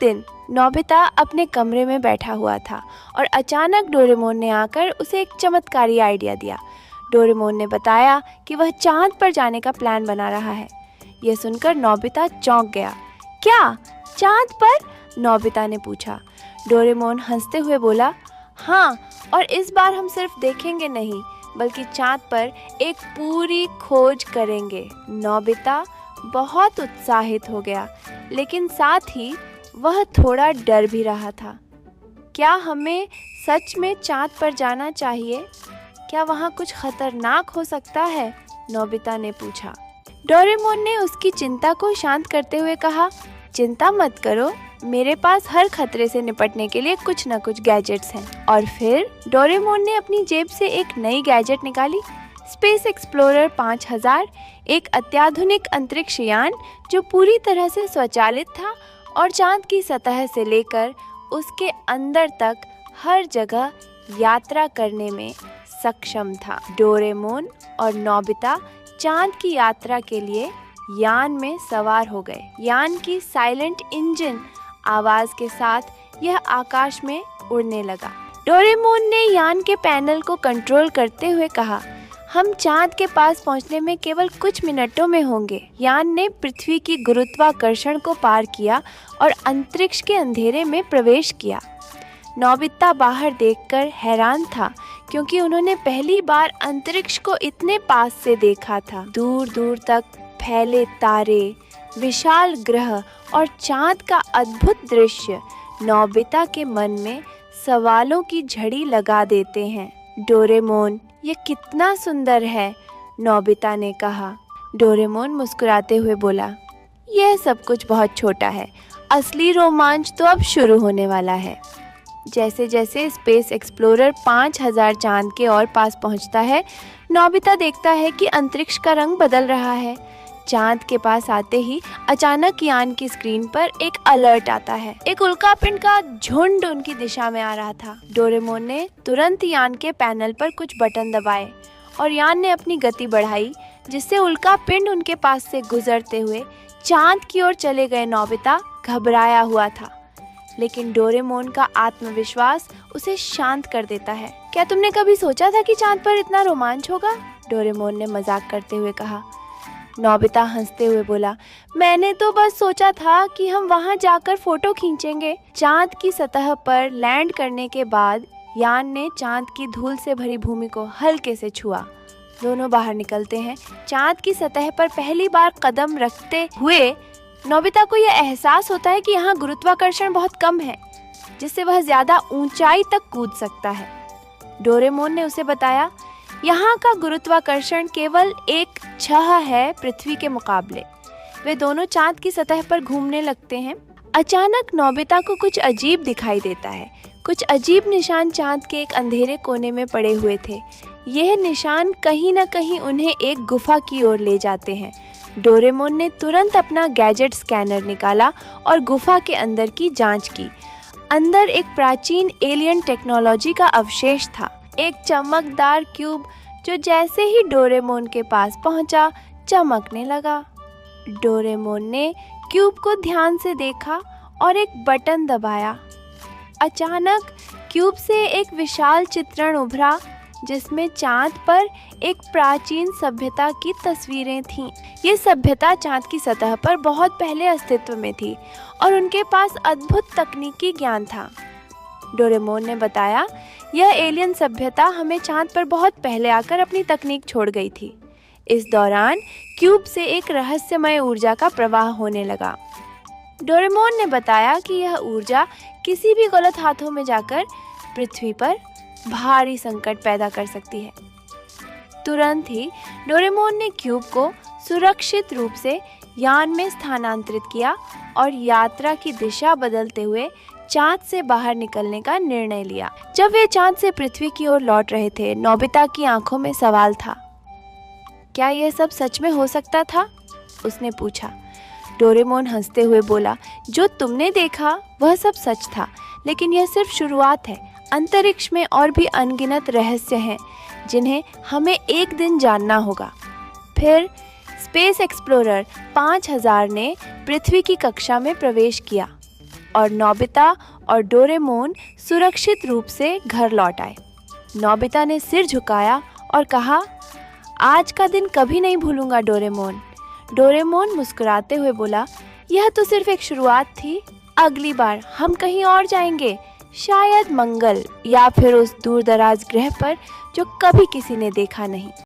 दिन नोबिता अपने कमरे में बैठा हुआ था और अचानक डोरेमोन ने आकर उसे एक चमत्कारी आइडिया दिया। डोरेमोन ने बताया कि वह चांद पर जाने का प्लान बना रहा है। यह सुनकर नोबिता चौंक गया। क्या, चांद पर? नोबिता ने पूछा। डोरेमोन हंसते हुए बोला, हाँ, और इस बार हम सिर्फ देखेंगे नहीं बल्कि चांद पर एक पूरी खोज करेंगे। नोबिता बहुत उत्साहित हो गया, लेकिन साथ ही वह थोड़ा डर भी रहा था। क्या हमें सच में चांद पर जाना चाहिए? क्या वहाँ कुछ खतरनाक हो सकता है? नोबिता ने पूछा। डोरेमोन ने उसकी चिंता को शांत करते हुए कहा, चिंता मत करो, मेरे पास हर खतरे से निपटने के लिए कुछ न कुछ गैजेट्स हैं। और फिर डोरेमोन ने अपनी जेब से एक नई गैजेट निकाली, स्पेस एक्सप्लोरर 5000, एक अत्याधुनिक अंतरिक्ष यान जो पूरी तरह से स्वचालित था और चांद की सतह से लेकर उसके अंदर तक हर जगह यात्रा करने में सक्षम था। डोरेमोन और नोबिता चांद की यात्रा के लिए यान में सवार हो गए। यान की साइलेंट इंजन आवाज के साथ यह आकाश में उड़ने लगा। डोरेमोन ने यान के पैनल को कंट्रोल करते हुए कहा, हम चांद के पास पहुंचने में केवल कुछ मिनटों में होंगे। यान ने पृथ्वी की गुरुत्वाकर्षण को पार किया और अंतरिक्ष के अंधेरे में प्रवेश किया। नोबिता बाहर देखकर हैरान था, क्योंकि उन्होंने पहली बार अंतरिक्ष को इतने पास से देखा था। दूर दूर तक फैले तारे, विशाल ग्रह और चांद का अद्भुत दृश्य नोबिता के मन में सवालों की झड़ी लगा देते हैं। डोरेमोन, ये कितना सुंदर है, नोबिता ने कहा। डोरेमोन मुस्कुराते हुए बोला, यह सब कुछ बहुत छोटा है, असली रोमांच तो अब शुरू होने वाला है। जैसे जैसे स्पेस एक्सप्लोरर 5000 चांद के और पास पहुंचता है, नोबिता देखता है कि अंतरिक्ष का रंग बदल रहा है। चांद के पास आते ही अचानक यान की स्क्रीन पर एक अलर्ट आता है। एक उल्कापिंड का झुंड उनकी दिशा में आ रहा था। डोरेमोन ने तुरंत यान के पैनल पर कुछ बटन दबाए और यान ने अपनी गति बढ़ाई, जिससे उल्कापिंड उनके पास से गुजरते हुए चांद की ओर चले गए। नोबिता घबराया हुआ था, लेकिन डोरेमोन का आत्मविश्वास उसे शांत कर देता है। क्या तुमने कभी सोचा था कि चांद पर इतना रोमांच होगा? डोरेमोन ने मजाक करते हुए कहा। नोबिता हंसते हुए बोला, मैंने तो बस सोचा था कि हम वहां जाकर फोटो खींचेंगे। चांद की सतह पर लैंड करने के बाद यान ने चांद की धूल से भरी भूमि को हल्के से छुआ। दोनों बाहर निकलते हैं। चांद की सतह पर पहली बार कदम रखते हुए नोबिता को यह एहसास होता है कि यहाँ गुरुत्वाकर्षण बहुत कम है, जिससे वह ज्यादा ऊंचाई तक कूद सकता है। डोरेमोन ने उसे बताया, यहाँ का गुरुत्वाकर्षण केवल एक 6 है पृथ्वी के मुकाबले। वे दोनों चांद की सतह पर घूमने लगते हैं। अचानक नोबिता को कुछ अजीब दिखाई देता है। कुछ अजीब निशान चांद के एक अंधेरे कोने में पड़े हुए थे। यह निशान कहीं न कहीं उन्हें एक गुफा की ओर ले जाते हैं। डोरेमोन ने तुरंत अपना गैजेट स्कैनर निकाला और गुफा के अंदर की जांच की। अंदर एक प्राचीन एलियन टेक्नोलॉजी का अवशेष था, एक चमकदार क्यूब जो जैसे ही डोरेमोन के पास पहुंचा चमकने लगा। डोरेमोन ने क्यूब को ध्यान से देखा और एक बटन दबाया। अचानक क्यूब से एक विशाल चित्रण उभरा, जिसमें चांद पर एक प्राचीन सभ्यता की तस्वीरें थीं। ये सभ्यता चांद की सतह पर बहुत पहले अस्तित्व में थी और उनके पास अद्भुत तकनीकी ज्ञान था। डोरेमोन ने बताया, यह एलियन सभ्यता हमें चांद पर बहुत पहले आकर अपनी तकनीक छोड़ गई थी। इस दौरान क्यूब से एक रहस्यमय ऊर्जा का प्रवाह होने लगा। डोरेमोन ने बताया कि यह ऊर्जा किसी भी गलत हाथों में जाकर पृथ्वी पर भारी संकट पैदा कर सकती है। तुरंत ही डोरेमोन ने क्यूब को सुरक्षित रूप से यान में स्थानांतरित किया और यात्रा की दिशा बदलते हुए चांद से बाहर निकलने का निर्णय लिया। जब वे चांद से पृथ्वी की ओर लौट रहे थे, नोबिता की आंखों में सवाल था। क्या यह सब सच में हो सकता था? उसने पूछा। डोरेमोन हंसते हुए बोला, जो तुमने देखा वह सब सच था, लेकिन यह सिर्फ शुरुआत है। अंतरिक्ष में और भी अनगिनत रहस्य हैं जिन्हें हमें एक दिन जानना होगा। फिर स्पेस एक्सप्लोरर 5000 ने पृथ्वी की कक्षा में प्रवेश किया। और नोबिता और डोरेमोन सुरक्षित रूप से घर लौट आए। नोबिता ने सिर झुकाया और कहा, आज का दिन कभी नहीं भूलूंगा डोरेमोन। डोरेमोन मुस्कुराते हुए बोला, यह तो सिर्फ एक शुरुआत थी। अगली बार हम कहीं और जाएंगे, शायद मंगल या फिर उस दूर दराज ग्रह पर जो कभी किसी ने देखा नहीं।